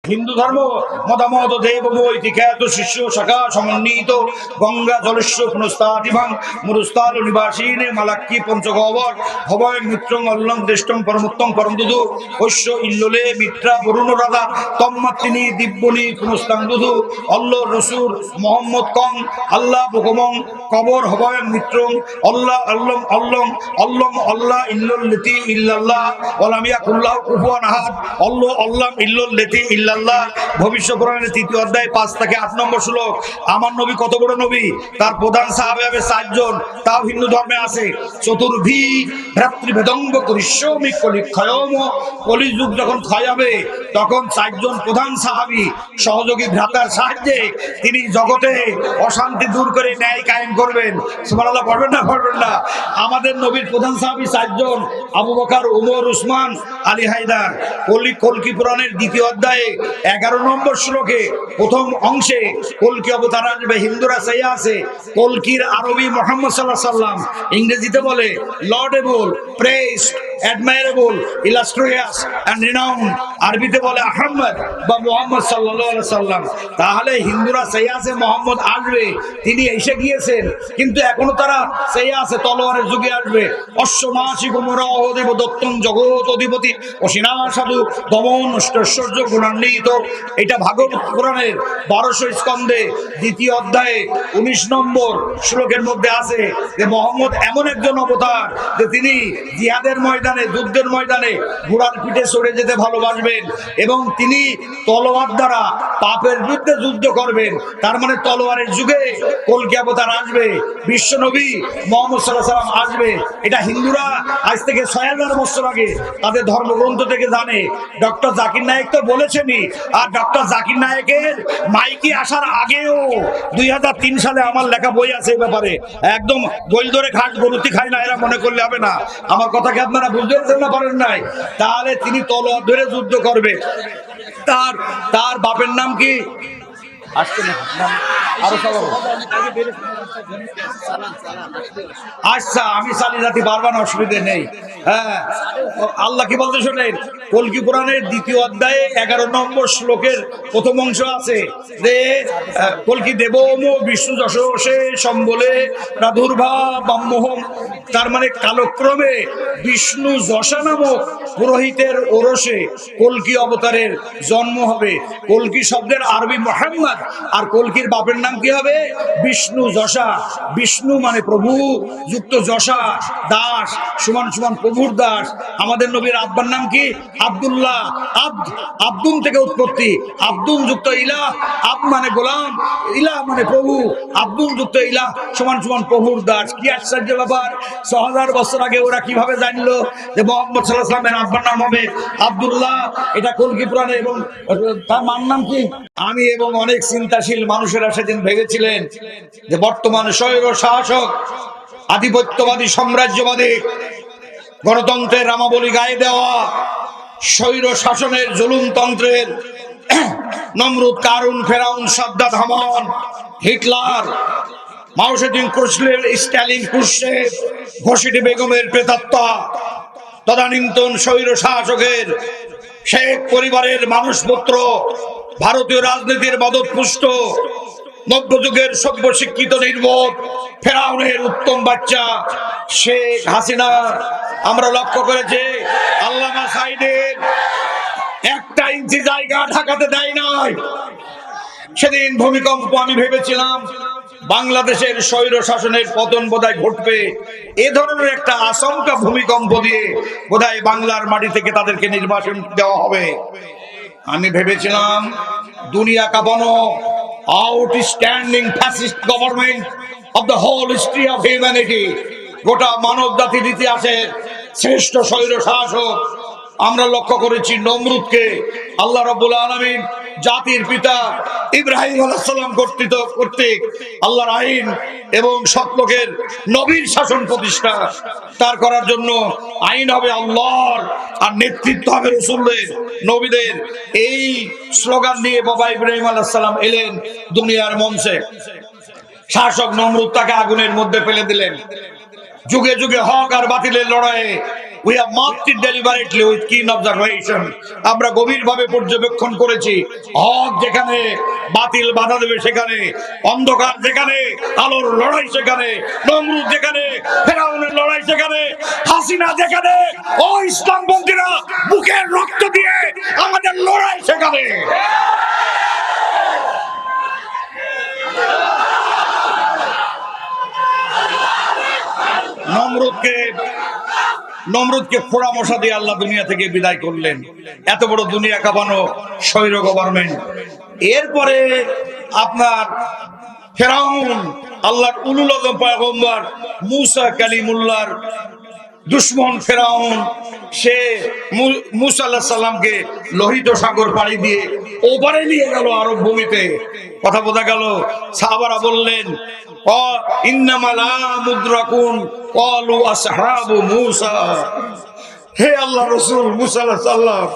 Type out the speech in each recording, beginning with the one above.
হিন্দু ধর্ম মতামত দেব বৈতি খ্যাত শিষ্য শাখা সমন্বিত গঙ্গা জলস্য পুনস্তাদিভাং মুরুস্তাল নিবাসীনে মালাক্কি পঞ্চগহ্বর ভবয় মিত্রং অল্লং দেষ্টং পরমোত্তং পরমদুদু ঐশ্য ইল্লোলে মিত্রা বরুণ রাধা তম্মাত্তিনি দিব্যনি পুনস্তাং দুধু অল্ল রসুর মোহাম্মদ কং আল্লাহ বুকমং কবর হবয় মিত্রং অল্লাহ অল্লং অল্লং অল্লং আল্লাহ ইল্লুল্লিতি ইল্লাল্লাহ ওয়ালামিয়া কুল্লাহ কুফুয়ান আহাদ অল্ল অল্লাম ইল্লুল্লিতি ইল্লাল্লাহ। ভবিষ্য পুরাণের ৩য় অধ্যায় ৫ থেকে ৮ নম্বর শ্লোক। আমার নবী কত বড় নবী, তার প্রধান সাহাবে হবে ৪ জন, তাও হিন্দু ধর্মে আছে। চতুর্ভি ভ্রাতৃভেদঙ্গ করিষ্যমি কলিক্ষয়ম, কলিযুগ যখন ক্ষয় হবে তখন ৪ জন প্রধান সাহাবী সহযোগী ভ্রাতার সাহায্যে তিনি জগতে অশান্তি দূর করে ন্যায় কায়েম করবেন। সুবহানাল্লাহ পড়বেন না পড়বেন না? আমাদের নবীর প্রধান সাহাবী ৪ জন, আবু বকর, ওমর, উসমান, আলী হায়দার। কলকি পুরাণের ২য় অধ্যায়ে ১১ নম্বর শ্লোকে প্রথম অংশে কলকি অবতার আসবে। হিন্দুরা চাইয়া আছে কলকির আরবি মুহাম্মদ সাল্লাল্লাহু আলাইহি সাল্লাম, ইংরেজিতে বলে লর্ডেবল, প্রেইজড, অ্যাডমায়ারেবল, ইলাস্ট্রিয়াস এন্ড রিনাউন্ড, আরবিতে বলে আহমদ বা মুহাম্মদ সাল্লাল্লাহু আলাইহি সাল্লাম। তাহলে হিন্দুরা চাইয়া আছে মোহাম্মদ আসবে, তিনি এসে গিয়েছেন, কিন্তু এখনো তারা চাইয়া আছে তলোয়ারের যুগে আসবে। অশ্বমাসি কুমরাহ দেব দত্তং জগৎ অধিপতি অসিনা সাধু দমন ঐশ্বর্য গুণান্বিত। এটা ভাগবত পুরাণের ১২০০ স্কন্ধে ২য় অধ্যায়ে ১৯ নম্বর শ্লোকের মধ্যে আছে যে মোহাম্মদ এমন একজন অবতার যে তিনি জিহাদের ময়দানে, যুদ্ধের ময়দানে ঘোড়ার পিঠে চড়ে যেতে ভালোবাসবেন এবং তিনি তলোয়ার দ্বারা পাপের বিরুদ্ধে যুদ্ধ করবেন। তার মানে তলোয়ারের যুগে কলকি অবতার আসবে, বিশ্বনবী মুহাম্মদ সাল্লাল্লাহু আলাইহি ওয়াসাল্লাম আসবে। এটা হিন্দুরা আজ থেকে ৬০০০ বছর আগে তাদের ধর্মগ্রন্থ থেকে জানে। ডক্টর জাকির নায়েক তো বলেছেনই, আর ডক্টর জাকির নায়েকের মাইকি আসার আগেও ২০০৩ সালে আমার লেখা বই আছে এই ব্যাপারে। একদম গোল ধরে ঘাট গরুতি খায় না, এরা মনে করলে হবে না। আমার কথা কি আপনারা বুঝতে পারছেন না পারেন নাই? তাহলে তিনি তলোয়ার ধরে যুদ্ধ করবে। তার বাপের নাম কি? আচ্ছা, আমি সালিজাতি বারবার অসুবিধে নেই। হ্যাঁ, আল্লাহ কি বলতে শোনেন, কলকি পুরাণের ২য় অধ্যায়ে ১১ নম্বর শ্লোকের প্রথম অংশ আছে যে কলকি দেবম বিষ্ণু যশোষে সম্বলে প্রাদুর্ভাব ব্রহ্মহম। তার মানে কালক্রমে বিষ্ণু যশা নামক পুরোহিতের ওরসে কলকি অবতারের জন্ম হবে। কলকি শব্দের আরবি মুহাম্মদ, আর কলকির বাপের নাম কি হবে? বিষ্ণু যশা। বিষ্ণু মানে প্রভু, যুক্ত যশা দাস, সমান সমান প্রভুর দাস। আমাদের নবীর আব্বার নাম কি? আব্দুল্লাহ। আব্দুন থেকে উৎপত্তি, আব্দুন যুক্ত ইলাহ, আব মানে গোলাম, ইলাহ মানে প্রভু, আব্দুন যুক্ত ইলাহ সমান সমান প্রভুর দাস। কি আশ্চর্য ব্যাপার! ৬০০০ বছর আগে ওরা কিভাবে জানলো যে মুহাম্মদ সাল্লাল্লাহু আলাইহি ওয়াসাল্লামের আব্বার নাম হবে আব্দুল্লাহ? এটা কলকি পুরাণে। এবং তার মার নাম কি? আমি এবং অনেক চিন্তাশীল মানুষেরা সেদিন ভেবেছিলেন যে বর্তমান স্বৈর শাসক, আধিপত্যবাদী, সাম্রাজ্যবাদী, গণতন্ত্রের রামাবলী গায়ে দেওয়া স্বৈর শাসনের জুলুমতন্ত্রের নমরুদ, কারুন, ফেরাউন, সাদ্দাত, হামান, হিটলার, মাও সেতুং, ক্রুশলের, স্ট্যালিন, ক্রুশেভ, ঘোষিটি বেগমের প্রেতাত্মা, তদানীন্তন স্বৈর শাসকের শেখ পরিবারের মানুষপুত্র, ভারতীয় রাজনীতির মদতপুষ্ট, নব্যযুগের সভ্য শিক্ষিত নির্বোধ ফেরাউনের উত্তম বাচ্চা শেখ হাসিনা। আমরা লক্ষ্য করেছি আল্লামা সাইদের ১ ইঞ্চি জায়গা ঢাকাতে দেয় নাই। সেদিন ভূমিকম্প, আমি ভেবেছিলাম বাংলাদেশের স্বৈর শাসনের পতন বোধহয় ঘটবে। এ ধরনের একটা আশঙ্কা ভূমিকম্প দিয়ে বোধহয় বাংলার মাটি থেকে তাদেরকে নির্বাসন দেওয়া হবে। আমি ভেবেছিলাম দুনিয়া কাঁপানো outstanding fascist government of the whole history of humanity, গোটা মানব জাতির ইতিহাসের শ্রেষ্ঠ স্বৈর শাসক। আমরা লক্ষ্য করেছি নমরুদকে আল্লাহ রাব্বুল আলামিন জাতির পিতা ইব্রাহিম আলাইহিস সালাম কর্তৃক আল্লাহর আইন এবং সৎলোকের নবীর শাসন প্রতিষ্ঠা তার করার জন্য আইন হবে আল্লাহর আর নেতৃত্ব হবে রাসূলদের, নবীদের। এই স্লোগান নিয়ে বাবা ইব্রাহিম আলাইহিস সালাম এলেন দুনিয়ার মঞ্চে। শাসক নমরুদ তাকে আগুনের মধ্যে ফেলে দিলেন। যুগে যুগে হক আর বাতিলের লড়াইয়ে We have marked it deliberately with keen observation. আমরা গভীরভাবে পর্যবেক্ষণ করেছি, হক যেখানে, বাতিল বাধা দেবে সেখানে, অন্ধকার যেখানে, আলোর লড়াই সেখানে, নমরুদ যেখানে, ফেরাউনের লড়াই সেখানে, হাসিনা যেখানে, ও ইসলামপন্থীরা বুকের রক্ত দিয়ে আমাদের লড়াই সেখানে। নমরুদকে ফোড়া মশা দিয়ে আল্লাহ দুনিয়া থেকে বিদায় করলেন। এত বড় দুনিয়া কাঁপানো স্বৈর গভর্নমেন্ট। এরপরে আপনার ফেরাউন, আল্লাহর উলুল আযম পয়গম্বর মুসা কালিমুল্লাহর দুশ্মন ফেরাউন, সে মুসা আলাইহিস সালামকে লোহিত সাগর পাড়ি দিয়ে ওপারে নিয়ে গেল আরব ভূমিতে। কথা বোঝা গেল? সাহাবারা বললেন ইন্নামা লা মুদরাকুন ক্বালু আসহাবু মুসা, হে আল্লাহ রাসূল মুসা আলাইহিস সালাম,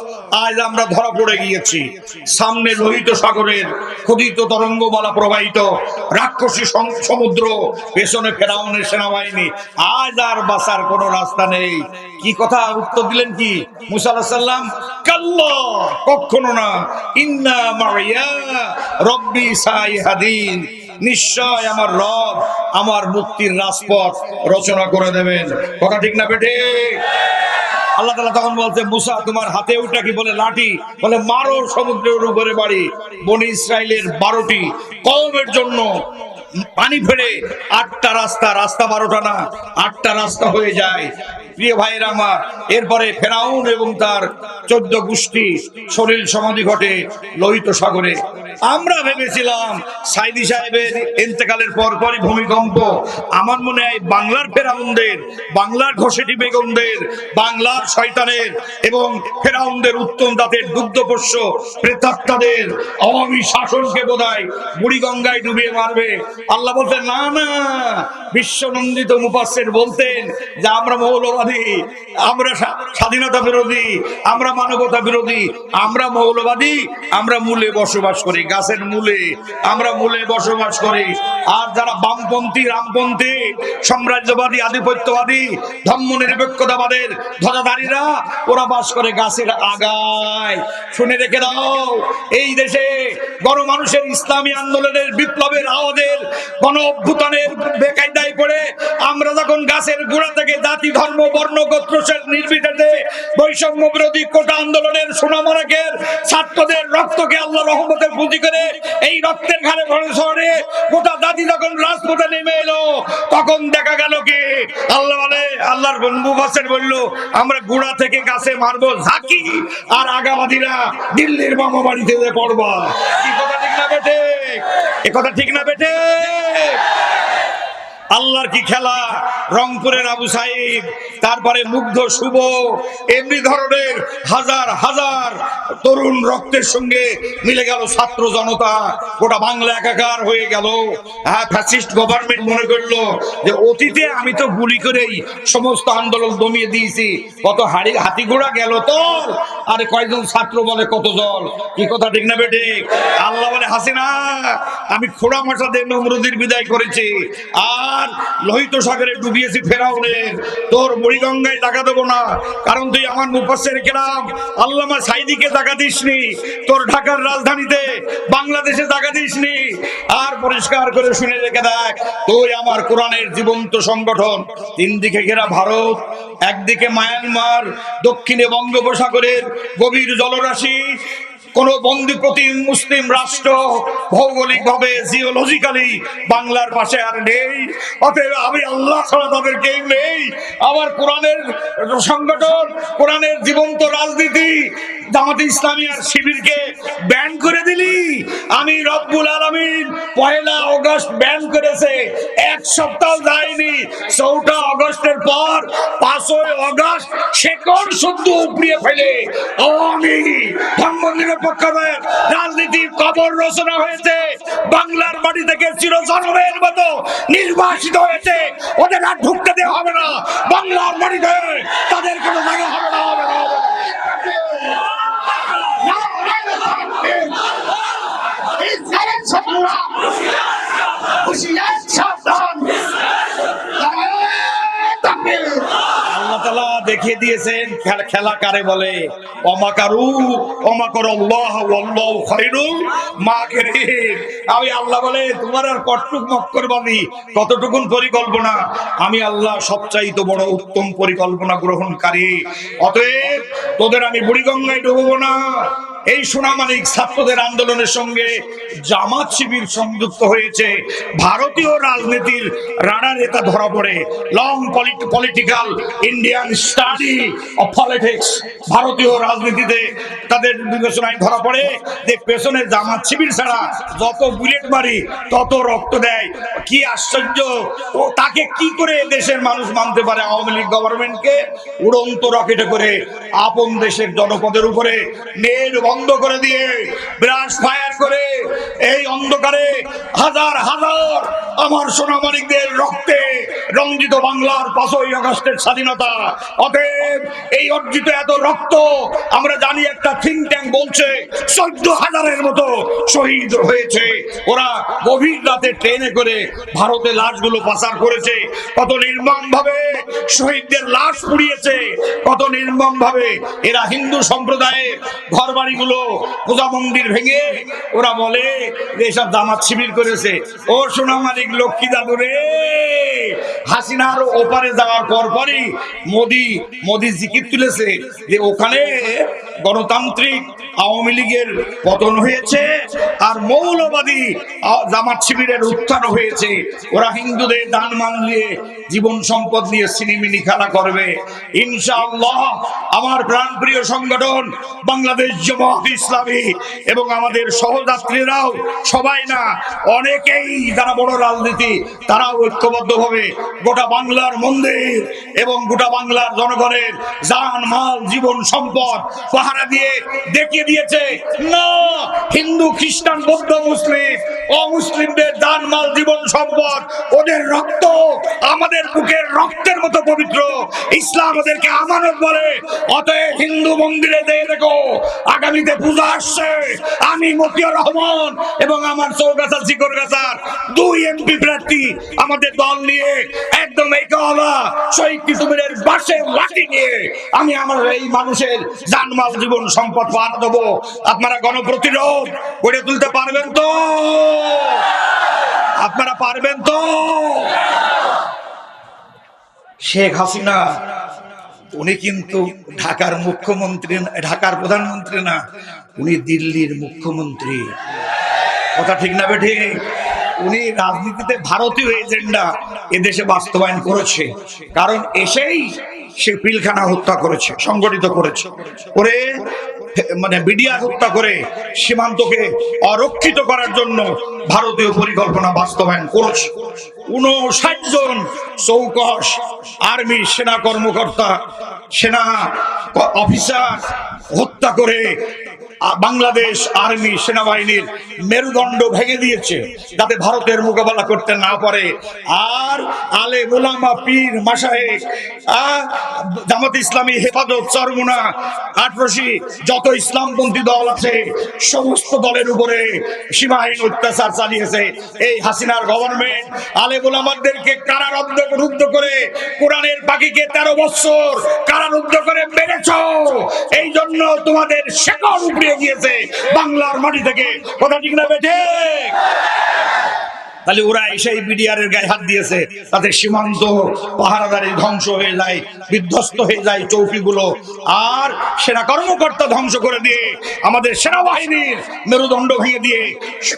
আজ আমরা ধরা পড়ে গিয়েছি। সামনে লোহিত সাগরের ক্ষুধিত তরঙ্গমালা প্রবাহিত, রাক্ষসী সমুদ্র, পেছনে ফেরাউনের সেনাবাহিনী, আজ আর বাঁচার কোনো রাস্তা নেই। কি কথা উত্তর দিলেন কি মুসা আলাইহিস সালাম? কাল্লা, কখনো না, ইন্না মাইয়া রব্বি সাইহাদিন, নিশ্চয় আমার রব আমার মুক্তির রাজপথ রচনা করে দেবেন। কথা ঠিক না বেটে? আল্লাহ তাআলা তখন বলতে, মুসা তোমার হাতে ওটা কি? বলে লাঠি। বলে মারো সমুদ্রের উপরে বাড়ি। বনি ইসরাইলের 12টি কওমের জন্য পানি ফেলে 8টা রাস্তা, রাস্তা 12টা না, 8টা রাস্তা হয়ে যায়। প্রিয় ভাইরা আমার, এরপরে ফেরাউন এবং তার 14 গোষ্ঠী সলিল সমাধি ঘটে লোহিত সাগরে। আমরা ভেবেছিলাম সাইদি সাহেবের ইন্তেকালের পরপরই ভূমিকম্প। আমার মনে হয় বাংলার ফেরাউনদের, বাংলার ঘষেটি বেগমদের, বাংলার শয়তানের এবং ফেরাউনদের উত্তম দাঁতের দুগ্ধপোষ্য প্রেতাত্মাদের আওয়ামী শাসনকে বোধহয় বুড়িগঙ্গায় ডুবিয়ে মারবে। আল্লাহ বলতেন না না, বিশ্বনন্দিত মুফাসসির বলতেন যে আমরা মৌলবাদী, আমরা স্বাধীনতা বিরোধী, আমরা মানবতা বিরোধী, আমরা মৌলবাদী, আমরা মূলে বসবাস করি, গাছের মূলে আমরা মূলে বসবাস করি। আর যারা বামপন্থী, রামপন্থী, সাম্রাজ্যবাদী, আধিপত্যবাদী, ধর্ম নিরপেক্ষতাবাদের ধ্বজাধারীরা, ওরা বাস করে গাছের আগায়। শুনে রেখে দাও, এই দেশে গণমানুষের ইসলামী আন্দোলনের বিপ্লবের আওয়াজের গণ অভ্যুত্থানের বেকায়দায় পড়ে আমরা যখন গাছের গোড়া থেকে জাতি, ধর্ম, বর্ণ, গোত্রের নির্বিশেষে বৈষম্য বিরোধী কোটা আন্দোলনের সোনামরাকের ছাত্রদের রক্তকে আল্লাহ রহমতের পুঁজি করে এই রক্তের ঘাড়ে ভরে শহরে গোটা জাতি যখন রাজপথে নেমে এলো, তখন দেখা গেল কি আল্লাহ বলে, আল্লাহর মুফাসসির বলল আমরা গোড়া থেকে গাছে মারবো ঝাঁকি, আর আগাবাদীরা দিল্লির মামা বাড়িতে পড়বা। কি কথা ঠিক না বেটে? এ কথা ঠিক না বেটে? আল্লাহর কি খেলা! রংপুরের আবু সাইদ, তারপরে মুগ্ধ শুভ, এমনি ধরনের হাজার হাজার তরুণ রক্তের সঙ্গে মিলে গেল ছাত্র জনতা, গোটা বাংলা একাকার হয়ে গেল। হ্যাঁ, ফ্যাসিস্ট গভর্নমেন্ট মনে করলো যে অতীতে আমি তো গুলি করেই সমস্ত আন্দোলন দমিয়ে দিয়েছি, কত হাতি ঘোড়া গেল তো, আরে কয়জন ছাত্র বলে কত জল। কি কথা ঠিক না বেটে? আল্লাহ বলে হাসিনা, আমি খোড়া মশা দিয়ে নমরুদের বিদায় করেছি, আর লোহিত সাগরে ডুবিয়েছি ফেরাউনের। তোর বুড়িগঙ্গায় টাকা দেবো না, কারণ তুই আমার মুফাসসির কেরাম আল্লামা সাইদিকে টাকা দিসনি, তোর ঢাকার রাজধানীতে বাংলাদেশে টাকা দিসনি। আর পরিষ্কার করে শুনে রেখে দেখ, তুই আমার কোরআনের জীবন্ত সংগঠন। 3 দিকে ঘেরা ভারত, একদিকে মায়ানমার, দক্ষিণে বঙ্গোপসাগরের গভীর জলরাশি, কোন বন্দী প্রতি মুসলিম রাষ্ট্র ভৌগোলিক ভাবে জিওলজিক্যালি বাংলার পাশে আর নেই। অতএব আমি আল্লাহ ছাড়া তাদের কেউ নেই। আমার কোরআনের সংগঠন, কোরআনের জীবন্ত রাজনীতি, জামাতে ইসলামী আর শিবিরকে ব্যান করে দিলি। আমি রব্বুল আলামিন 1 আগস্ট ব্যান করেছে, 1 সপ্তাহ যায়নি, 4 আগস্টের পর 5 আগস্ট শেকড় শুদ্ধ উপড়িয়ে ফেলে আমি ধর্ম নিরপেক্ষতার রাজনীতির কবর রচনা হয়েছে। বাংলার মাটি থেকে চিরজন্মের মতো নির্বাসিত হয়েছে, ওদের আর ঢুকতে দেওয়া হবে না। বাংলার মাটিতে তাদের কোনো জায়গা হবে না, হবে না, হবে না। আল্লাহ তাআলা দেখিয়ে দেখিয়ে দিয়েছেন খেলা কারে বলে। অমাকারু অমাকারাল্লাহ ওয়াল্লাহু খায়রুল মাকিরিন। আমি আল্লাহ বলে তোমার আর কতটুক মক্করবাদী, কতটুকুন পরিকল্পনা, আমি আল্লাহ সবচাইতে বড় উত্তম পরিকল্পনা গ্রহণকারী। অতএব তোদের আমি বুড়িগঙ্গায় ডুববো না। এই সোনামানিক ছাত্রদের আন্দোলনের সঙ্গে জামাত শিবির সংযুক্ত হয়েছে। ভারতীয় রাজনীতির রাডার নেতা ধরা পড়ে। Long political Indian study of politics, ভারতীয় রাজনীতিতে তাদের বিবেচনায় ধরা পড়ে যে পেছনে জামাত শিবির ছাড়া যত বুলেট মারি তত রক্ত দেয়। কি আশ্চর্য! ও তাকে কি করে দেশের মানুষ মানতে পারে? আওয়ামী লীগ গভর্নমেন্টকে উড়ন্ত রকেটে করে আপন দেশের জনপদের উপরে নেট বন্ধ করে দিয়ে ব্রাশ ফায়ার করে এই অন্ধকারে হাজার হাজার আমার সোনামানিকদের রক্তে রঞ্জিত বাংলার 5ই আগস্টের স্বাধীনতা। অতএব এই অর্জিত এত রক্ত আমরা জানি, একটা থিঙ্ক ট্যাঙ্ক বলছে 14,000-এর মতো শহীদ হয়েছে। ওরা গভীর রাতে ট্রেনে করে ভারতে লাশগুলো পাচার করেছে। কত নির্মম ভাবে শহীদদের লাশ পুড়িয়েছে, কত নির্মম ভাবে এরা হিন্দু সম্প্রদায়ের ঘর বাড়িগুলো পূজা মন্দির ভেঙে ওরা বলে এসব জামাত শিবির করেছে। ও সোনামানিক লক্ষ্মী দাদু রে, হাসিনার ওপারে যাওয়ার পরপরই মোদি জিকির তুলেছে যে ওখানে গণতান্ত্রিক আওয়ামী লীগের পতন হয়েছে আর মৌলবাদী জামাত শিবিরের উত্থান হয়েছে। ওরা হিন্দুদের দান মান নিয়ে জীবন সম্পদ নিয়ে সিনেমিনি খেলা করবে। ইনশাআল্লাহ আমার প্রাণপ্রিয় সংগঠন বাংলাদেশ জামাত ইসলামী এবং আমাদের সহযাত্রীরাও, সবাই না অনেকেই যারা বড় রাজনীতি, তারাও ঐক্যবদ্ধভাবে গোটা বাংলার মন্দির এবং গোটা বাংলার জনগণের জান মাল জীবন সম্পদ পাহারা দিয়ে দেখিয়ে দিয়েছে না, হিন্দু খ্রিস্টান বৌদ্ধ মুসলিম অমুসলিমদের জান মাল জীবন সম্পদ, ওদের রক্ত আমাদের বুকের রক্তের মতো পবিত্র। ইসলাম ওদেরকে আমানত বলে। অতএব হিন্দু মন্দিরে দিয়ে দেখো আগামীতে পূজা আসছে, আমি মতিউর রহমান এবং আমার চৌগাছা শিকরগাছার 2 এমপি প্রার্থী আমাদের দল নিয়ে একদম এই কাওয়ালা শহীদ কিশোরের বাসের লাঠি নিয়ে আমি আমার এই মানুষের জানমাল জীবন সম্পদ পাহারা দেবো। আপনারা গণপ্রতিরোধ গড়ে তুলতে পারবেন তো? আপনারা পারবেন তো? শেখ হাসিনা উনি কিন্তু ঢাকার মুখ্যমন্ত্রী, ঢাকার প্রধানমন্ত্রী না, উনি দিল্লির মুখ্যমন্ত্রী। কথা ঠিক না বেঠে? উনি রাজনীতিতে ভারতীয় এজেন্ডা এদেশে বাস্তবায়ন করেছে, কারণ এসেই সে পিলখানা হত্যা করেছে, সংগঠিত করেছে, করে মানে বিডিয়া হত্যা করে সীমান্তকে অরক্ষিত করার জন্য ভারতীয় পরিকল্পনা বাস্তবায়ন করেছে। 59 জন চৌকস আর্মি সেনা কর্মকর্তা, সেনা অফিসার হত্যা করে বাংলাদেশ আর্মি সেনাবাহিনীর মেরুদণ্ড ভেঙে দিয়েছে যাতে ভারতের মোকাবেলা করতে না পারে। আর আলেম ওলামা পীর মাশায়েখ জামাত ইসলামী হেফাজত চরমুনা আটরশি যত ইসলামপন্থী দল আছে সমস্ত দলের উপরে সীমাহীন অত্যাচার চালিয়েছে এই হাসিনার গভর্নমেন্ট। আলেম ওলামাদেরকে কারারুদ্ধ করে কোরআনের পাখিকে 13 বছর কারারুদ্ধ করে মেরেছ, এই জন্য তোমাদের শেকড় উপড়ে গিয়েছে বাংলার মাটি থেকে। কথা ঠিক না বেঠে? তাহলে ওরা এসেই বিডিআর এর গায়ে হাত দিয়েছে, তাদের সীমান্ত পাহারাদারি ধ্বংস হয়ে যায়, বিধ্বস্ত হয়ে যায় চৌকিগুলো, আর সেনা কর্মকর্তা ধ্বংস করে দিয়ে আমাদের সেনাবাহিনীর মেরুদণ্ড ভেঙে দিয়ে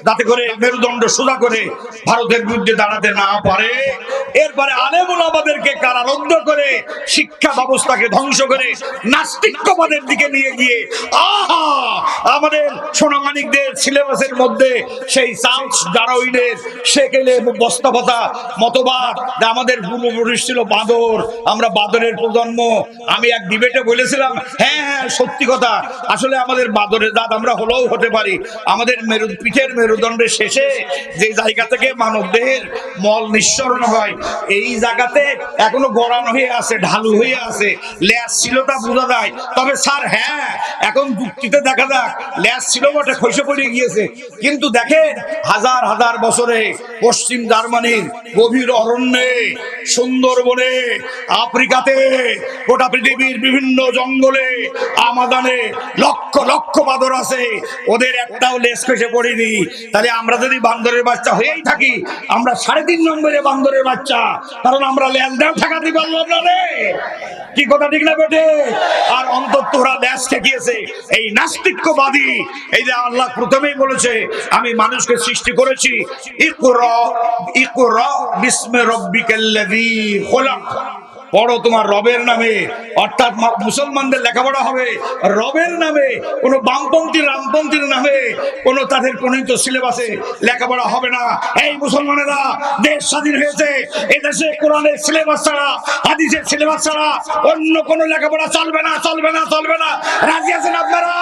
যাতে করে মেরুদণ্ড সোজা করে ভারতের বিরুদ্ধে দাঁড়াতে না পারে। এরপরে আলেম ওলামাদেরকে কারারুদ্ধ করে শিক্ষা ব্যবস্থাকে ধ্বংস করে নাস্তিক্যবাদের দিকে নিয়ে গিয়ে আমাদের সোনামানিকদের সিলেবাসের মধ্যে সেই চার্লস ডারউইনের সেকেলে বস্তাপতা মতবাদ, আমাদের পূর্বপুরুষ ছিল বাঁদর, আমরা বাঁদরের প্রজন্ম। আমি এক ডিবেটে বলেছিলাম, হ্যাঁ সত্যি কথা, আসলে আমাদের বাঁদরের জাত আমরা হলেও হতে পারি। আমাদের পিঠের মেরুদণ্ডের শেষে যে জায়গা থেকে মানব দেহের মল নিঃসরণ হয় এই জায়গাতে এখনো গড়ানো হয়ে আছে, ঢালু হয়ে আছে। ল্যাস ছিল তা বোঝা যায়, তবে স্যার হ্যাঁ এখন যুক্তিতে দেখা যাক ল্যাস ছিল বটে, খসে পড়ে গিয়েছে, কিন্তু দেখেন হাজার হাজার বছরে পশ্চিম জার্মানির গভীর অরণ্যে, সুন্দরবনে, আফ্রিকাতে, গোটা পৃথিবীর বিভিন্ন জঙ্গলে, আমাদানে লক্ষ লক্ষ বাঁদর আছে, ওদের একটাও লেজ খসে পড়েনি। তাহলে আমরা যদি বান্দরের বাচ্চা হয়েই থাকি, আমরা 3.5 নম্বরে বান্দরের বাচ্চা, কারণ আমরা লেজটাও ঠেকাতে পারলাম না রে। কি কথা ঠিক না বেটে? আর অন্তত ওরা লেজ ঠেকিয়েছে এই নাস্তিক্যবাদী। এই যে আল্লাহ প্রথমেই বলেছে, আমি মানুষকে সৃষ্টি করেছি ইকরা ইকরা বিস্মি রাব্বিকাল্লাযী খলাক, পড়ো তোমার রবের নামে। অর্থাৎ মুসলমানদের লেখাপড়া হবে রবের নামে, কোন বামপন্থী রামপন্থীর নামে কোন তাদের প্রণীত সিলেবাসে লেখাপড়া হবে না। এই মুসলমানেরা, দেশ স্বাধীন হয়েছে, এদেশে কোরআনের সিলেবাস ছাড়া, হাদিসের সিলেবাস ছাড়া অন্য কোন লেখাপড়া চলবে না, চলবে না, চলবে না। রাজি আছেন আপনারা?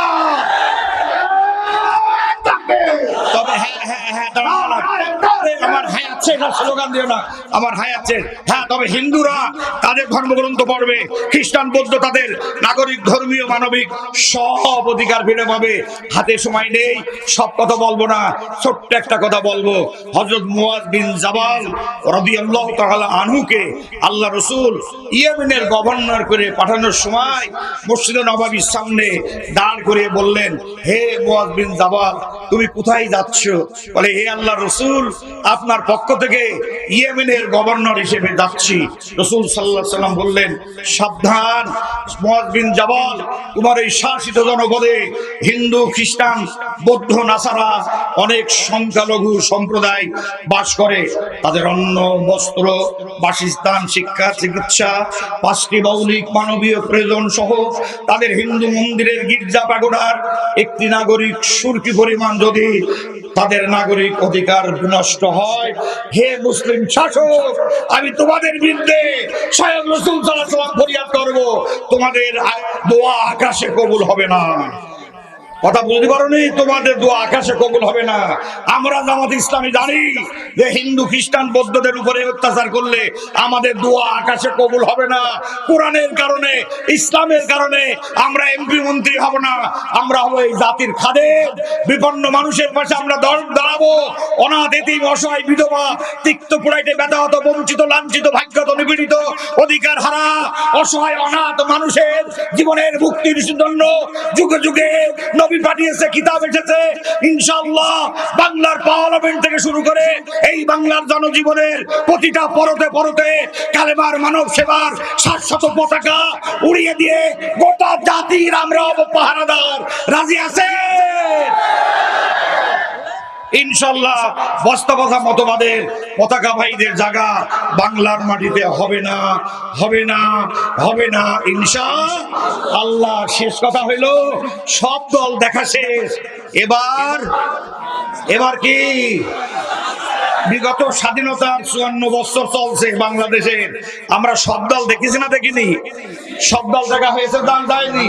তবে আমার হ্যাঁ আছে, স্লোগান দিও না, আমার হ্যাঁ আছে। হ্যাঁ, তবে হিন্দুরা তাদের ধর্মগ্রন্থ পড়বে, খ্রিস্টান বৌদ্ধ তাদের নাগরিক ধর্মীয় মানবিক সব অধিকার ফিরে পাবে। হাতে সময় নেই, সব কথা বলবো না, ছোট্ট একটা কথা বলবো। হযরত মুয়াজ বিন জাবাল রাদিয়াল্লাহু তাআলা আনহুকে আল্লাহ রাসূল ইয়েমেনের গভর্নর করে পাঠানোর সময় মসজিদে নববীর সামনে দাঁড় করিয়ে বললেন, হে মুয়াজ বিন জাবাল, তুমি কোথায় যাচ্ছ? বলে, হে আল্লাহ রাসূল, আপনার পক্ষ থেকে ইয়েমেনের গভর্নর হিসেবে যাচ্ছি। রাসূল সাল্লাল্লাহু আলাইহি সাল্লাম বললেন, সাবধান মুয়াজ বিন জাবাল, তোমার এই শাসিত জনপদে হিন্দু, খ্রিস্টান, বৌদ্ধ, নাসারা অনেক সংখ্যালঘু সম্প্রদায় বাস করে। তাদের অন্ন, বস্ত্র, বাসস্থান, শিক্ষা, চিকিৎসা, 5টি মৌলিক মানবীয় প্রয়োজন সহ তাদের হিন্দু মন্দিরের গির্জা পাগোড়ার একটি নাগরিক সুরকি পরিমাণ যদি তাদের নাগরিক অধিকার বিনষ্ট হয়, হে মুসলিম শাসক, আমি তোমাদের বিরুদ্ধে স্বয়ং রাসূল সাল্লাল্লাহু আলাইহি ওয়াসাল্লাম ফরিয়াদ করব, তোমাদের দোয়া আকাশে কবুল হবে না। কথা বুঝতে পারোনি? তোমাদের দোয়া আকাশে কবুল হবে না। আমরা জামাত ইসলামী জানি যে হিন্দু, খ্রিস্টান, বৌদ্ধদের উপরে অত্যাচার করলে আমাদের দোয়া আকাশে কবুল হবে না। কোরআনের কারণে, ইসলামের কারণে আমরা এমপি মন্ত্রী হব না, আমরা হবো এই জাতির খাদেম। বিপন্ন মানুষের পাশে আমরা দাঁড়াবো। অনাথ, এতিম, অসহায়, বিধবা, তিক্ত পুরাইতে ব্যাহত, বঞ্চিত, লাঞ্ছিত, ভাগ্যত, নিপীড়িত, অধিকার হারা, অসহায় অনাথ মানুষের জীবনের মুক্তির জন্য যুগে যুগে নবী পাঠিয়েছে, কিতাব এসেছে। ইনশাআল্লাহ বাংলার পার্লামেন্ট থেকে শুরু করে এই বাংলার জনজীবনের প্রতিটা পরতে পরতে কালেমার, মানব সেবার শাশ্বত পতাকা উড়িয়ে দিয়ে গোটা জাতির আমরা পাহারাদার। রাজি আছে? ইনশাআল্লাহ বাস্তবতা মতবাদের পতাকা ভাইদের জায়গা বাংলার মাটিতে হবে না, হবে না, হবে না ইনশাআল্লাহ। শেষ কথা হইল, সব দল দেখা শেষ। এবার কি বিগত স্বাধীনতার 54 বছর চলছে বাংলাদেশের, আমরা সব দল দেখেছি না দেখিনি? সব দল দেখা হয়েছে, দান দেয়নি।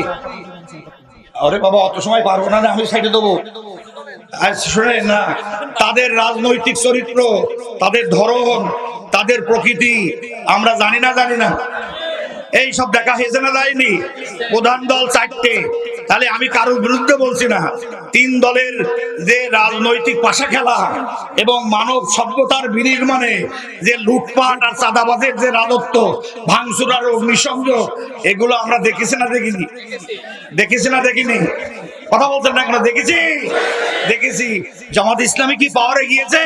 আরে বাবা, অত সময় পারবো না, আমি সাইডে দেবো। শুনেন না, তাদের রাজনৈতিক চরিত্র, তাদের ধরন, তাদের প্রকৃতি আমরা জানি না? এই সব দেখা হয়েছে না যায়নি? প্রধান দল 4টে, তাহলে আমি কারোর বিরুদ্ধে বলছি না। 3 দলের যে রাজনৈতিক পাশা খেলা এবং মানব সভ্যতার বিনির্মাণে যে লুটপাট আর চাঁদাবাজের যে রাজত্ব, ভাঙচুর আর অগ্নিসংযোগ, এগুলো আমরা দেখেছি না দেখিনি? দেখেছি না দেখিনি? কথা বলছেন না কেন? দেখেছি। জামাত ইসলামী কি পাওয়ারে গিয়েছে?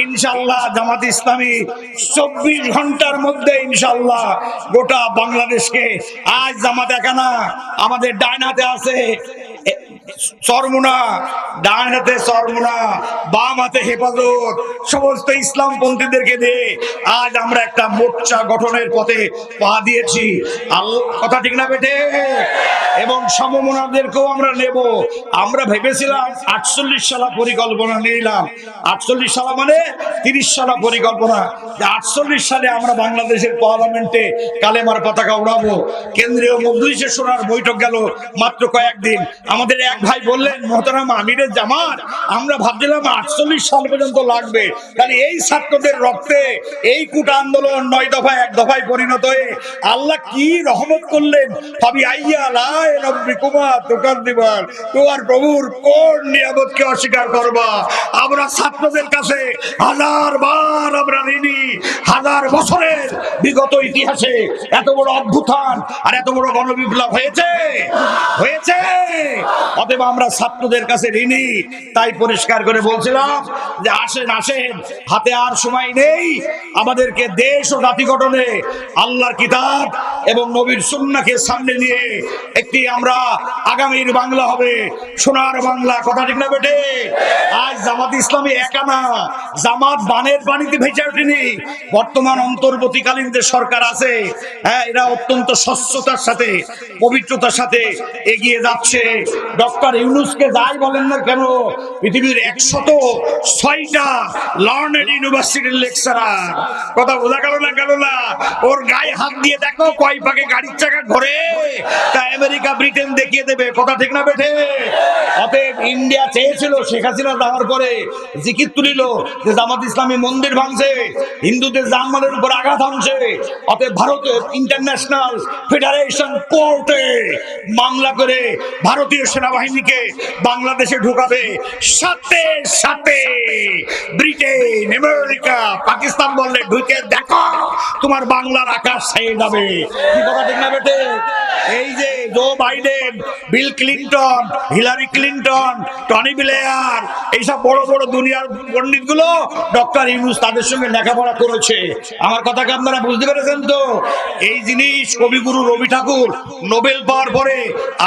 ইনশাআল্লাহ জামাত ইসলামী 24 ঘন্টার মধ্যে ইনশাআল্লাহ গোটা বাংলাদেশকে, আজ জামাত একা না, আমাদের ডাইন হাতে আছে চরমুনা, ডান হাতে চরমুনা, বাম হাতে হেফাজত, সমস্ত ইসলাম পন্থীদেরকে দিয়ে আজ আমরা একটা মোর্চা গঠনের পথে পা দিয়েছি। কথা ঠিক না বেটে? এবং সমমনাদেরকেও আমরা নেব। আমরা ভেবেছিলাম 48 সালা পরিকল্পনা নিলাম। 48 সালা মানে 30 সালা পরিকল্পনা, যে 48 সালে আমরা বাংলাদেশের পার্লামেন্টে কালেমার পতাকা উড়াবো। কেন্দ্রীয় মজলিসে শোনার বৈঠক গেল মাত্র কয়েকদিন, আমাদের এক ভাই বললেন, মোহতারাম আমিরের জামাত, আমরা ভাবছিলাম 48 সাল পর্যন্ত লাগবে। তাহলে এই ছাত্রদের রক্তে এই কুটা আন্দোলন 9 দফায় 1 দফায় পরিণত হয়ে আল্লাহ কি রহমত করলেন। ভাবি আইয়া লাই রব্বিকুমা তুকাদ্দিবান, তোমার প্রভুর কোন নিয়ামতকে অস্বীকার করবা। আমরা ছাত্রদের কাছে হাজার বার আমরা ঋণী। হাজার বছরের বিগত ইতিহাসে এত বড় অভ্যুত্থান আর এত বড় গণবিপ্লব হয়েছে। অতএব আমরা ছাত্রদের কাছে ঋণী। তাই পরিষ্কার করে বলছিলাম যে আসেন হাতে আর সময় নেই। আমাদেরকে দেশ ও জাতি গঠনে আল্লাহর কিতাব এবং নবীর সুন্নাহকে সামনে নিয়ে একটি আমরা আগামীর বাংলা হবে সোনার বাংলা। কথা ঠিক না বেটে? আজ জামাত ইসলামী একা না, জামাত বানের পানিতে ভেসে ওঠেনি। বর্তমান অন্তর্বর্তীকালীন যে সরকার আছে, এরা অত্যন্ত স্বচ্ছতার সাথে পবিত্রতার সাথে এগিয়ে যাচ্ছে। ডক্টর ইউনূসকে যাই বলেন না কেন, পৃথিবীর 106টা লার্নেড ইউনিভার্সিটির লেকচারার। কথা বোঝা গেল না? ওর গায়ে হাত দিয়ে দেখো কয় ভাগে গাড়ির চাকা ঘোরে, তা আমেরিকা ব্রিটেন দেখিয়ে দেবে। কথা ঠিক না বেঠে? অতএব ইন্ডিয়া চেয়েছিল শেখ হাসিনা যাওয়ার পরে জিকির তুলিল যে জামাত ইসলামী মন্দির ভাঙছে, হিন্দুদের জানমালের উপর আঘাত আনছে। অতএব ভারতের ইন্টারন্যাশনাল ফেডারেশন কোর্টে মামলা করে ভারতীয় সেনাবাহিনীকে বাংলাদেশে ঢুকাবে। সাথে সাথে ব্রিটেন, আমেরিকা, পাকিস্তান বললে ঢুকে দেখো তোমার বাংলার আকাশ ছেয়ে যাবে। কি কথা ঠিক না বেটে? এই যে Joe Biden, Bill Clinton, Hillary Clinton, Tony Blair, এইসব বড় বড় দুনিয়ার পণ্ডিত গুলো ডক্টর ইউনূস তাদের সঙ্গে লেখাপড়া করেছে। আমার কথাকে আপনারা বুঝতে পেরেছেন তো? এই জিনিস কবিগুরু রবি ঠাকুর নোবেল পাওয়ার পরে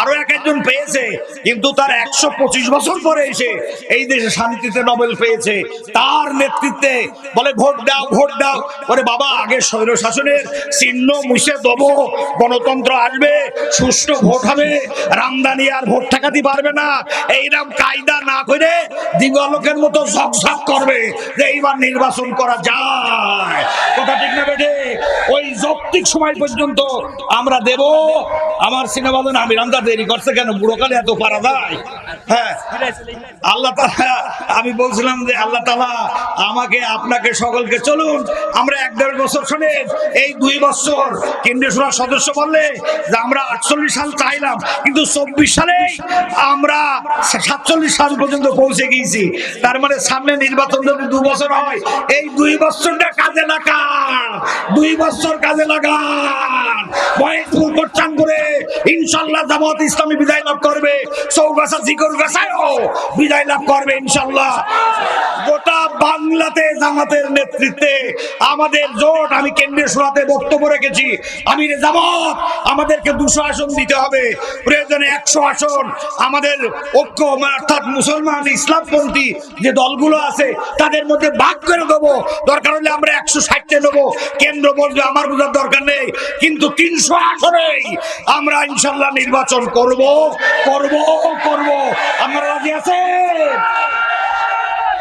আরো একজন পেয়েছে, কিন্তু তার 125 বছর পরে এসে এই দেশে শান্তিতে নোবেল পেয়েছে। তার নেতৃত্বে বলে ভোট দাও ভোট দাও। ওরে বাবা, আগে স্বৈর শাসনের চিহ্ন মুছে দেবো, গণতন্ত্র আসবে, সুষ্ঠু ভোট হবে, রামদানি আর ভোট ঠেকাতে পারবে না। এইরকম কায়দা না করে দিবালোকের মতো ঝকঝক করবে যে এইবার নির্বাচন করা যায়। কথা ঠিক না বেঠে? ওই যৌক্তিক সময় পর্যন্ত আমরা দেব। আমার সিনেমা আমি রামদা দেরি করছে কেন? বুড়োকালে এত পারা যায়? হ্যাঁ, আল্লাহ তাআলা, আমি বলছিলাম যে আল্লাহ তাআলা আমাকে আপনাকে সকলকে চলুন আমরা 1-1.5 বছর শুনে এই 2 বছর কেন্দ্রীয় সভার সদস্য বললে যে আমরা 48 সাল চাইলাম, কিন্তু 24 সালে আমরা 47 সাল পর্যন্ত পৌঁছে গিয়েছি। তার মানে সামনে নির্বাচন যদি 2 বছর হয়, এই 2 বছরটা কাজে লাগান, 2 বছর কাজে লাগান। বয়সপুর কোচ্চান করে ইনশাআল্লাহ জামাত ইসলামী বিদায় লাভ করবে, চৌগাছা জিকরগাছায়ও বিদায় লাভ করবে ইনশাআল্লাহ। গোটা বাংলাতে জামাতের নেতৃত্বে আমাদের জোট। আমি কেন্দ্রীয় সভাতে বক্তব্য রেখেছি, আমির জামাত আমাদেরকে 200 আসন দিতে হবে, প্রয়োজনে 100 আসন। আমাদের ঐক্য অর্থাৎ মুসলমান ইসলামপন্থী যে দলগুলো আছে তাদের মধ্যে ভাগ করে দেবো। দরকার হলে আমরা 160 নেবো। কেন্দ্র বলবে আমার বোঝার দরকার নেই, কিন্তু 300 আসনেই আমরা ইনশাল্লাহ নির্বাচন করব। আমরা রাজি আছেন?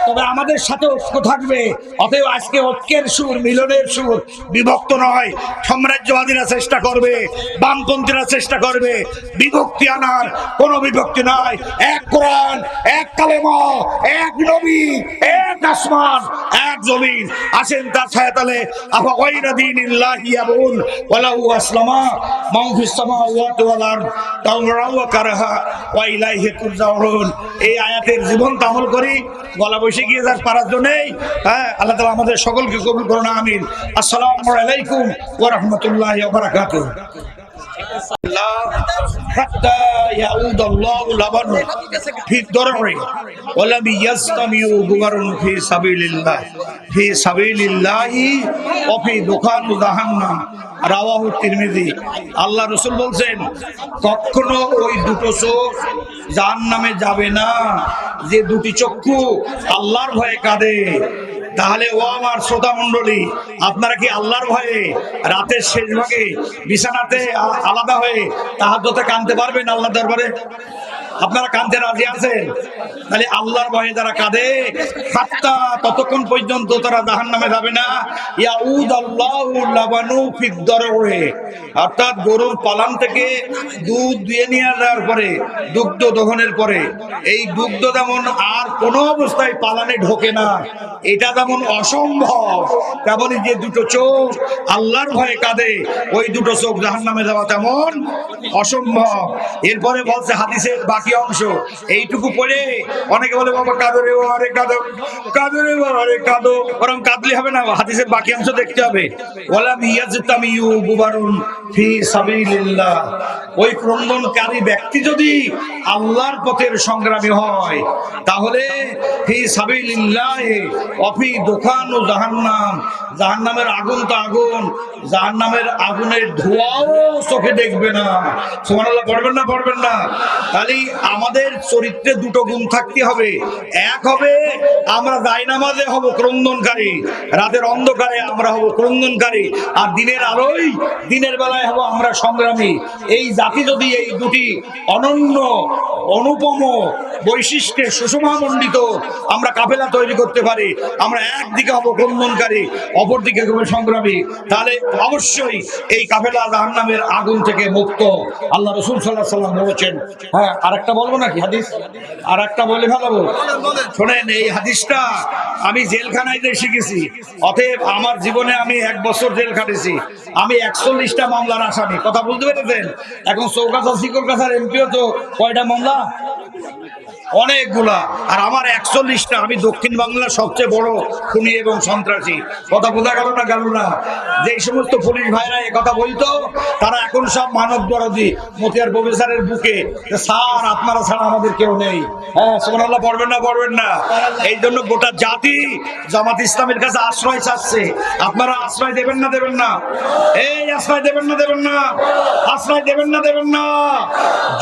তবে আমাদের সাথে ঐক্য থাকবে। অতএব আজকে ঐক্যের সুর, মিলনের সুর, বিভক্ত নয়। সাম্রাজ্যবাদীরা চেষ্টা করবে, বামপন্থীরা চেষ্টা করবে বিভক্তি আনার। কোন বিভক্তি নয়। এক কোরআন, এক কালেমা, এক নবী, এক আসমান, এক জমিন। আসেন তার ছায়াতলে আফা গায়রা দীনিল্লাহি ইয়াবুন ওয়ালাহু আসলামা মান ফিস সামাওয়াতি ওয়াল আরদ তাওরাও ওয়া কারাহা ওয়া ইলাইহি তুরজাউন। এই আয়াতের জীবন্ত আমল করি, গলা বসে গিয়ে যার পারার জন্যই। আল্লাহ তাআলা আমাদের সকলকে কবুল করুন, আমিন। আসসালামু আলাইকুম ওয়া রাহমাতুল্লাহি ওয়া বারাকাতুহু। حتى يعود الله لبن في الضرع ولم يستمعوا غبر في سبيل الله وفي دخان جهنم রাওয়াহু তিরমিজি। আল্লাহ রাসূল বলছেন, কখনো ওই দুটো চোখ জাহান্নামে যাবে না যে দুটি চক্ষু আল্লাহর ভয়ে কাঁদে। তাহলে ও আমার শ্রোতা মণ্ডলী, আপনারা কি আল্লাহর ভয়ে রাতের শেষ ভাগে বিছানাতে আলাদা হয়ে তাহাজ্জুদে কাঁদতে পারবেন আল্লাহ দরবারে? আপনারা কাঁদতে রাজি আছেন? তাহলে আল্লাহর ভয়ে যারা কাঁদে হাত্তা ততক্ষণ পর্যন্ত তারা জাহান্নামে যাবে না। ইয়াউদ আল্লাহু লাবানু ফিদ দরওয়ে, অর্থাৎ গরুর পালান থেকে দুধ দিয়ে নিয়ে যাওয়ার পরে, দুগ্ধ দহনের পরে এই দুগ্ধ যেমন আর কোনো অবস্থায় পালানে ঢোকে না, এটা যেমন অসম্ভব, তেমনই যে দুটো চোখ আল্লাহর ভয়ে কাঁদে ওই দুটো চোখ জাহান্নামে যাওয়া তেমন অসম্ভব। এরপরে বলছে হাদিসের বাকি অংশ এইটুকু পড়ে অনেকে বলে বাবা কাঁদো রে বাবা রে কাঁদো, কাঁদো রে বাবা রে কাঁদো, বরং কাঁদলে হবে না, হাদিসের বাকি অংশ দেখতে হবে। ওয়ালাম ইয়াজতামিউ গুবারুন ফি সাবিলিল্লাহ, ওই ক্রন্দনকারী ব্যক্তি যদি আল্লাহর পথের সংগ্রামী হয় তাহলে ফি সাবিলিল্লাহ অফি দোকান ও জাহান্নাম, জাহান্নামের আগুন তো আগুন, জাহান্নামের আগুনের ধোঁয়াও চোখে দেখবে না। সুবহানাল্লাহ পড়বেন না পড়বেন না? তাহলে আমাদের চরিত্রে দুটো গুণ থাকতে হবে। এক হবে আমরা জায়নামাজে হব ক্রন্দনকারী, রাতের অন্ধকারে আমরা হব ক্রন্দনকারী, আর দিনের আলোয় দিনের বেলায় হব আমরা সংগ্রামী। এই জাতি যদি এই দুটি অনন্য অনুপম বৈশিষ্ট্যে সুষমামণ্ডিত আমরা কাফেলা তৈরি করতে পারি, আমরা একদিকে হব ক্রন্দনকারী অপরদিকে হবে সংগ্রামী, তাহলে অবশ্যই এই কাফেলা জাহান্নামের আগুন থেকে মুক্ত। আল্লাহ রাসূল সাল্লাল্লাহু আলাইহি ওয়াসাল্লাম বলেছেন। হ্যাঁ, আরেকটা বলবো নাকি হাদিস? আরেকটা বলে ফেলাবো? শোনেন, এই হাদিসটা আমি জেলখানায় যে শিখেছি, অতএব আমার জীবনে আমি 1 বছর জেল খাটেছি, আমি 41টা মামলার আসামি। কথা বুঝতে পেরেছেন? এখন চৌকাছা শিকরকাছার এমপিও তো কয়টা মামলা? অনেকগুলা। আর আমার 41টা। আমি দক্ষিণ বাংলার সবচেয়ে বড় খুনি এবং সন্ত্রাসী। কথা বোঝা গেল না গেল না? যে সমস্ত পুলিশ ভাইরা কথা বলতো তারা এখন সব মানব দরদি মতিয়ার প্রফেসরের বুকে, স্যার আপনারা ছাড়া আমাদের কেউ নেই। হ্যাঁ, সুবহানাল্লাহ পড়বেন না পড়বেন না? এই জন্য গোটা জাতি জামাত ইসলামের কাছে আশ্রয় চাচ্ছে। আপনারা আশ্রয় দেবেন না দেবেন না? এই আশ্রয় দেবেন না দেবেন না? আশ্রয় দেবেন না দেবেন না?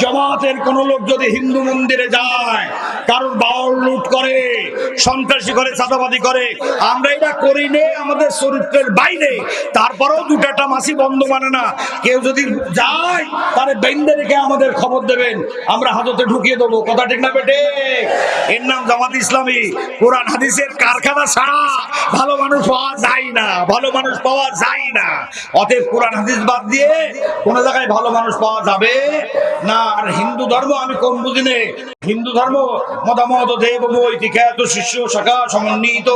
জামাতের কোন লোক যদি হিন্দু মন্দিরে যায়, কারণ বাউল লুট করে, সন্ত্রাসী করে, চাঁদাবাজি করে, আমরা এটা করি নে, আমাদের চরিত্রের বাইরে, তারপরেও দুটা মাসি বন্ধ মানে না। কেউ যদি যায় তাহলে বেঁধে রেখে আমাদের খবর দেবেন, আমরা হাজতে ঢুকিয়ে দেবো। কথা ঠিক না বেটে? এর নাম জামাত ইসলামী। কোরআন হাদিসের কারখানা ছাড়া ভালো মানুষ পাওয়া যায় না, ভালো মানুষ পাওয়া যায় না। অতএব কোরআন হাদিস বাদ দিয়ে কোন জায়গায় ভালো মানুষ পাওয়া যাবে না। আর হিন্দু ধর্ম আমি কম বুঝি নে। হিন্দু ধর্ম মতামত দেববৈতি খ্যাত শিষ্য শাখা সমন্বিত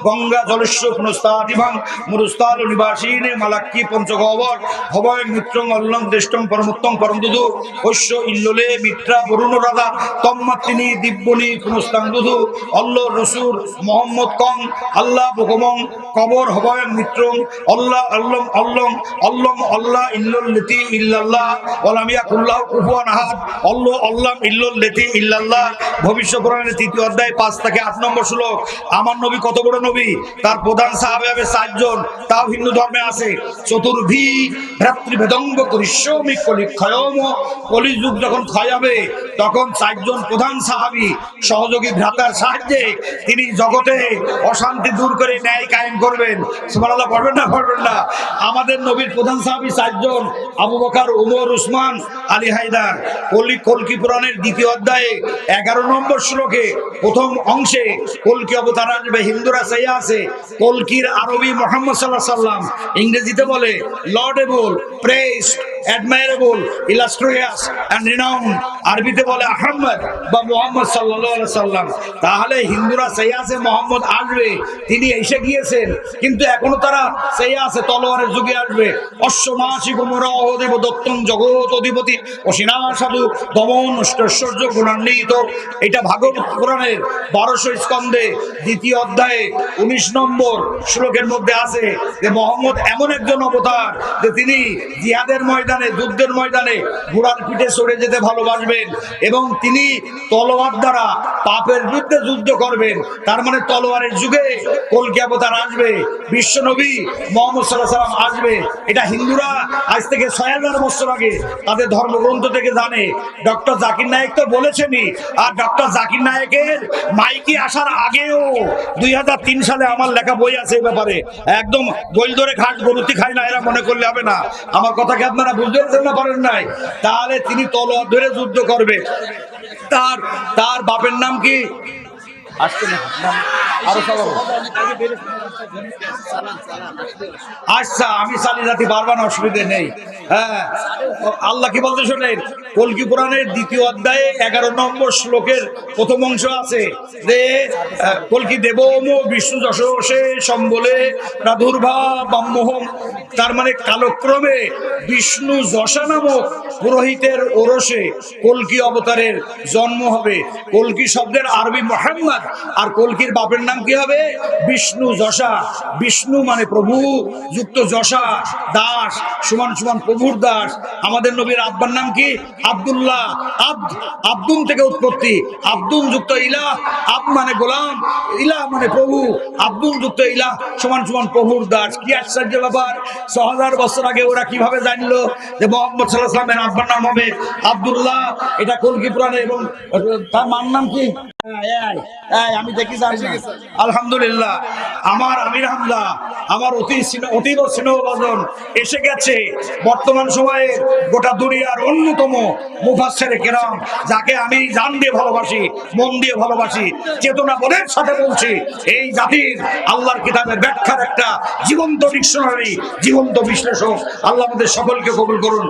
গঙ্গা জলস্য পুনস্তাদিভাং মুরুস্তাল নিবাসীনে মালাক্কি পঞ্চগহ্বর ভবয় মিত্রং অল্লং দেষ্টং পরমোত্তং পরমদুধু ঐশ্য ইল্লোলে মিত্রা বরুণ রাধা তম্মাত্তিনি দিব্যনি পুনস্তাং দুধু অল্ল রসুর মোহাম্মদ কং আল্লাহ বুকমং কবর হবয় মিত্রং অল্লাহ আল্লম অল্লং অল্লম আল্লাহ ইল্লুল্লতি ইল্লাল্লাহ ওয়ালামিয়া কুল্লাহু কুফুয়ান আহাদ অল্ল আল্লাম ইল্লুল্লতি ইল্লাল্লাহ। ভবিষ্য পুরাণের 3য় অধ্যায় 5 থেকে 8 নম্বর শ্লোক। আমার নবী কত বড় নবী, তার প্রধান সাহাবে হবে 4 জন, তাও হিন্দু ধর্মে আছে। চতুর্ভি ভ্রাতৃভেদঙ্গ করিষ্যমি কলিক্ষয়ম, কলিযুগ যখন ক্ষয় হবে তখন 4 জন প্রধান সাহাবী সহযোগী ভ্রাতার সাহায্যে তিনি জগতে অশান্তি দূর করে ন্যায় কায়েম করবেন। সুবহানাল্লাহ পড়বেন না পড়বেন না? আমাদের নবীর প্রধান সাহাবী 4 জন, আবু বকর, উমর, উসমান, আলী হায়দার। কলকি পুরাণের 2য় অধ্যায়ে 11 নম্বর শ্লোকে প্রথম অংশে কলকি অবতার আসবে। হিন্দুরা চাই আছে কলকির আরবি মুহাম্মদ সাল্লাল্লাহু আলাইহি ওয়াসাল্লাম, ইংরেজিতে বলে লর্ডেবল, praised, admirable, illustrious and renowned, আরবিতে বলে আহমদ বা মুহাম্মদ সাল্লাল্লাহু আলাইহি ওয়াসাল্লাম। তাহলে হিন্দুরা চাই আছে মোহাম্মদ আসবে, তিনি এসে গিয়েছেন, কিন্তু এখনো তারা চাই আছে তলোয়ারের যুগে আসবে। অশ্বমাসী কুমরা অদেব দত্তং জগৎ অধিপতি অসিনা সাধু দমন ঐশ্বর্য গুণান্বিত। এটা ভাগবত পুরাণের 1200 স্কন্ধে 2য় অধ্যায়ে 19 নম্বর শ্লোকের মধ্যে আছে যে মোহাম্মদ এমন একজন অবতার যে তিনি জিহাদের ময়দানে, যুদ্ধের ময়দানে ঘোড়ার পিঠে চড়ে যেতে ভালোবাসবেন এবং তিনি তলোয়ার দ্বারা পাপের বিরুদ্ধে যুদ্ধ করবেন। তার মানে তলোয়ারের যুগে কলকি অবতার আসবে, বিশ্ব নবী মুহাম্মদ সাল্লাল্লাহু আলাইহি ওয়াসাল্লাম আসবে। এটা হিন্দুরা আজ থেকে 6000 বছর আগে তাদের ধর্মগ্রন্থ থেকে জানে। ডক্টর জাকির নায়েক তো বলেছেনই। আর ডক্টর জাকির নায়েকের মাইকি আসার আগেও 2003 সালে আমার লেখা বই আছে এই ব্যাপারে। একদম গোল ধরে ঘাট গরুতি খায় না, এরা মনে করলে হবে না। আমার কথাকে আপনারা বুঝতে পারেন না পারেন নাই? তাহলে তিনি তলোয়ার ধরে যুদ্ধ করবে। তার তার বাপের নাম কি? আসছে না আরো সব আচ্ছা, আমি চালিয়ে যাতে পারবা না, অসুবিধা নেই। হ্যাঁ, আল্লাহ কি বলতে শোনেন, কলকি কোরআনের 2য় অধ্যায়ে 11 নম্বর শ্লোকের প্রথম অংশ আছে যে কলকি দেবম বিষ্ণু যশোষে সম্বলে প্রাদুর্ভাব ব্রহ্মহম। তার মানে কালক্রমে বিষ্ণু যশা নামক পুরোহিতের ওরসে কলকি অবতারের জন্ম হবে। কলকি শব্দের আরবি মোহাম্মদ, আর কলকির বাপের নাম কি হবে? বিষ্ণু যশা। বিষ্ণু মানে প্রভু, যুক্ত যশা দাস, সমান সমান প্রভুর দাস। আমাদের নবীর আব্বার নাম কি? আব্দুল্লাহ। আব্দুন থেকে উৎপত্তি, আব্দুন যুক্ত ইলাহ। আব মানে গোলাম, ইলাহ মানে প্রভু। আব্দুল যুক্ত ইলাহ সমান সমান প্রভুর দাস। কি আশ্চর্য ব্যাপার! 6000 বছর আগে ওরা কিভাবে জানলো যে মোহাম্মদ সাল্লাল্লাহু আলাইহি ওয়াসাল্লামের আব্বার নাম হবে আব্দুল্লাহ? এটা কলকি পুরাণে। এবং তার মার নাম কি? আমি দেখি আলহামদুলিল্লাহ। আমার আমির হামজা, আমার অতীব স্নেহভাজন এসে গেছে বর্তমান সময়ে গোটা দুনিয়ার অন্যতম মুফাসসিরে কেরাম, যাকে আমি জান দিয়ে ভালোবাসি, মন দিয়ে ভালোবাসি, চেতনা বোধের সাথে বলছি। এই জাতির আল্লাহর কিতাবের ব্যাখ্যার একটা জীবন্ত ডিকশনারি, জীবন্ত বিশ্লেষক। আল্লাহ আমাদের সকলকে কবুল করুন।